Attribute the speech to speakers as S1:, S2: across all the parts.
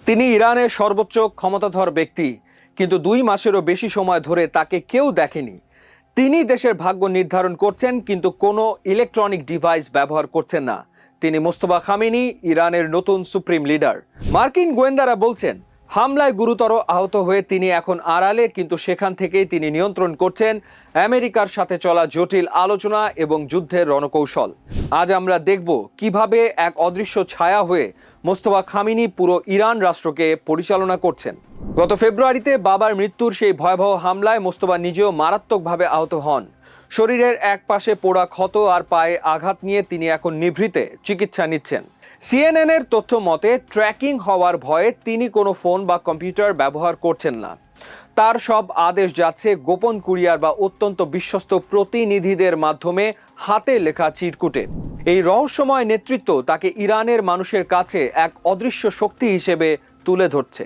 S1: তিনি ইরানের সর্বোচ্চ ক্ষমতাধর ব্যক্তি, কিন্তু 2 মাসেরও বেশি সময় ধরে তাকে কেউ দেখেনি। তিনি দেশের ভাগ্য নির্ধারণ করছেন, কিন্তু কোনো ইলেকট্রনিক ডিভাইস ব্যবহার করছেন না। তিনি মোস্তফা খামেনি, ইরানের নতুন সুপ্রিম লিডার। মার্কিন গোয়েন্দারা বলছেন হামলায় গুরুতর আহত হয়ে তিনি এখন আড়ালে, কিন্তু সেখান থেকেই তিনি নিয়ন্ত্রণ করছেন আমেরিকার সাথে চলা জটিল আলোচনা এবং যুদ্ধের রণকৌশল। আজ আমরা দেখব কিভাবে এক অদৃশ্য ছায়া হয়ে মোস্তফা খামেনি পুরো ইরান রাষ্ট্রকে পরিচালনা করছেন। গত ফেব্রুয়ারিতে বাবার মৃত্যুর সেই ভয়াবহ হামলায় মোস্তফা নিজেও মারাত্মকভাবে আহত হন। শরীরের এক পাশে পোড়া ক্ষত আর পায়ে আঘাত নিয়ে তিনি এখন নিভৃতে চিকিৎসা নিচ্ছেন। সিএনএনের তথ্য মতে ট্র্যাকিং হওয়ার ভয়ে তিনি কোনো ফোন বা কম্পিউটার ব্যবহার করছেন না। তার সব আদেশ যাচ্ছে গোপন কুরিয়ার বা অত্যন্ত বিশ্বস্ত প্রতিনিধিদের মাধ্যমে হাতে লেখা চিরকুটে। এই রহস্যময় নেতৃত্ব তাকে ইরানের মানুষের কাছে এক অদৃশ্য শক্তি হিসেবে তুলে ধরছে।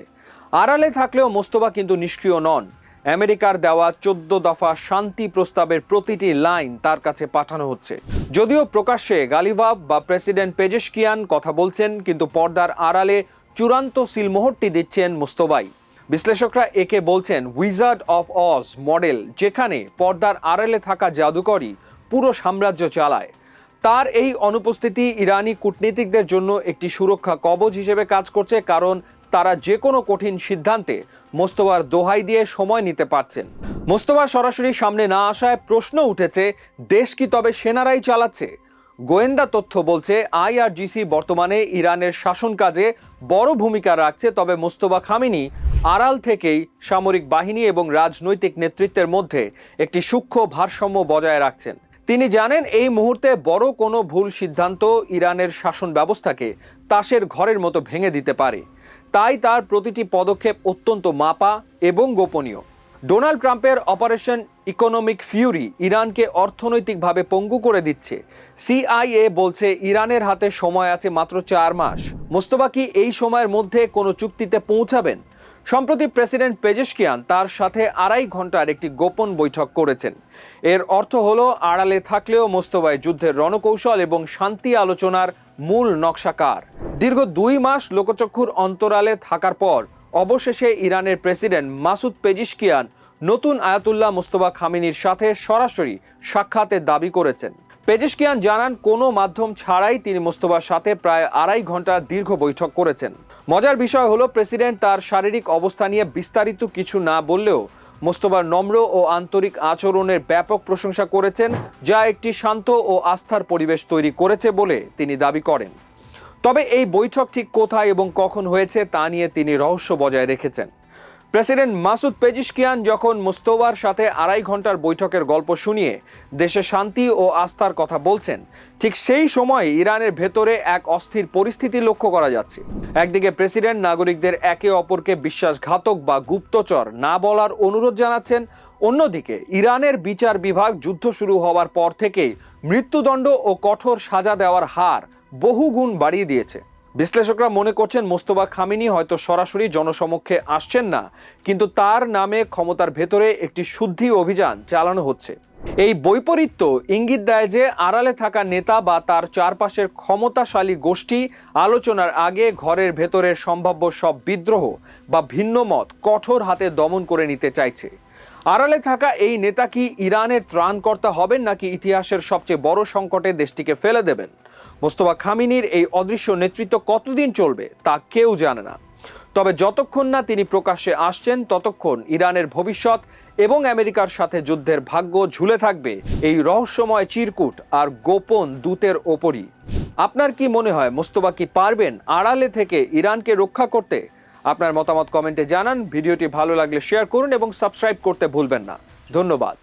S1: আড়ালে থাকলেও মোস্তফা কিন্তু নিষ্ক্রিয় নন। আমেরিকার দেওয়া 14 দফা শান্তি প্রস্তাবের প্রতিটি লাইন তার কাছে পাঠানো হচ্ছে। যদিও প্রকাশ্যে গালিভাব বা প্রেসিডেন্ট পেজেশকিয়ান কথা বলছেন, কিন্তু পর্দার আড়ালে চূড়ান্ত সিলমোহরটি দিচ্ছেন মোস্তফাই। বিশ্লেষকরা একে বলছেন উইজার্ড অফ অজ মডেল, যেখানে পর্দার আড়ালে থাকা জাদুকরই পুরো সাম্রাজ্য চালায়। তার এই অনুপস্থিতি ইরানি কূটনীতিকদের জন্য একটি সুরক্ষা কবচ হিসেবে কাজ করছে, কারণ তারা যে কোনো কঠিন সিদ্ধান্তে মোস্তফার দোহাই দিয়ে সময় নিতে পারছেন। মোস্তফা সরাসরি সামনে না আসায় প্রশ্ন উঠেছে, দেশ কি তবে সেনারাই চালাচ্ছে? গোয়েন্দা তথ্য বলছে আইআরজিসি বর্তমানে ইরানের শাসন কাজে বড় ভূমিকা রাখছে, তবে মোস্তফা খামেনি আড়াল থেকেই সামরিক বাহিনী এবং রাজনৈতিক নেতৃত্বের মধ্যে একটি সূক্ষ্ম ভারসাম্য বজায় রাখছেন। তিনি জানেন এই মুহূর্তে বড় কোনো ভুল সিদ্ধান্ত ইরানের শাসন ব্যবস্থাকে তাসের ঘরের মতো ভেঙে দিতে পারে। তাই তার প্রতিটি পদক্ষেপ অত্যন্ত মাপা এবং গোপনীয়। ডোনাল্ড ট্রাম্পের অপারেশন ইকোনমিক ফিউরি ইরানকে অর্থনৈতিকভাবে পঙ্গু করে দিচ্ছে। সিআইএ বলছে ইরানের হাতে সময় আছে মাত্র 4 মাস। মোস্তফা কি এই সময়ের মধ্যে কোনো চুক্তিতে পৌঁছাবেন? সম্প্রতি প্রেসিডেন্ট পেজেশকিয়ান তার সাথে 2.5 ঘন্টার একটি গোপন বৈঠক করেছেন। এর অর্থ হলো আড়ালে থাকলেও মোস্তফাই যুদ্ধের রণকৌশল এবং শান্তি আলোচনার মূল নকশাকার। দীর্ঘ 2 মাস লোকচক্ষুর অন্তরালে থাকার পর অবশেষে ইরানের প্রেসিডেন্ট মাসুদ পেজেশকিয়ান নতুন আয়াতুল্লাহ মোস্তফা খামেনির সাথে সরাসরি সাক্ষাতের দাবি করেছেন। পেজেশকিয়ান জানান কোনো মাধ্যম ছাড়াই তিনি মোস্তফার সাথে প্রায় 2.5 ঘন্টা দীর্ঘ বৈঠক করেছেন। মজার বিষয় হলো প্রেসিডেন্ট তার শারীরিক অবস্থা নিয়ে বিস্তারিত কিছু না বললেও মোস্তফার নম্র ও আন্তরিক আচরণের ব্যাপক প্রশংসা করেছেন, যা একটি শান্ত ও আস্থার পরিবেশ তৈরি করেছে বলে তিনি দাবি করেন। তবে এই বৈঠক ঠিক কোথায় এবং কখন হয়েছে তা নিয়ে তিনি রহস্য বজায় রেখেছেন। প্রেসিডেন্ট মাসুদ পেজেশকিয়ান যখন মোস্তফার সাথে 2.5 ঘন্টার বৈঠকের গল্প শুনিয়ে দেশে শান্তি ও আস্থার কথা বলছেন, ঠিক সেই সময় ইরানের ভেতরে এক অস্থির পরিস্থিতি লক্ষ্য করা যাচ্ছে। একদিকে প্রেসিডেন্ট নাগরিকদের একে অপরকে বিশ্বাসঘাতক বা গুপ্তচর না বলার অনুরোধ জানাচ্ছেন, অন্যদিকে ইরানের বিচার বিভাগ যুদ্ধ শুরু হওয়ার পর থেকেই মৃত্যুদণ্ড ও কঠোর সাজা দেওয়ার হার বহুগুণ বাড়িয়ে দিয়েছে। বিশ্লেষকরা মনে করছেন মোস্তফা খামেনি হয়তো সরাসরি জনসমক্ষে আসছেন না, কিন্তু তার নামে ক্ষমতার ভেতরে একটি শুদ্ধি অভিযান চালানো হচ্ছে। এই বৈপরীত্য ইঙ্গিত দেয় যে আড়ালে থাকা নেতা বা তার চারপাশের ক্ষমতাশালী গোষ্ঠী আলোচনার আগে ঘরের ভেতরের সম্ভাব্য সব বিদ্রোহ বা ভিন্ন মত কঠোর হাতে দমন করে নিতে চাইছে। আড়ালে থাকা এই নেতা কি ইরানের ত্রাণকর্তা হবেন, নাকি ইতিহাসের সবচেয়ে বড় সংকটে দেশটিকে ফেলে দেবেন? মোস্তফা খামেনির এই অদৃশ্য নেতৃত্ব কতদিন চলবে তা কেউ জানে না। তবে যতক্ষণ না তিনি প্রকাশ্যে আসছেন, ততক্ষণ ইরানের ভবিষ্যৎ এবং আমেরিকার সাথে যুদ্ধের ভাগ্য ঝুলে থাকবে এই রহস্যময় চিরকুট আর গোপন দূতের ওপরই। আপনার কি মনে হয়, মোস্তফা কি পারবেন আড়ালে থেকে ইরানকে রক্ষা করতে? আপনার মতামত কমেন্টে জানান। ভিডিওটি ভালো লাগলে শেয়ার করুন এবং সাবস্ক্রাইব করতে ভুলবেন না। ধন্যবাদ।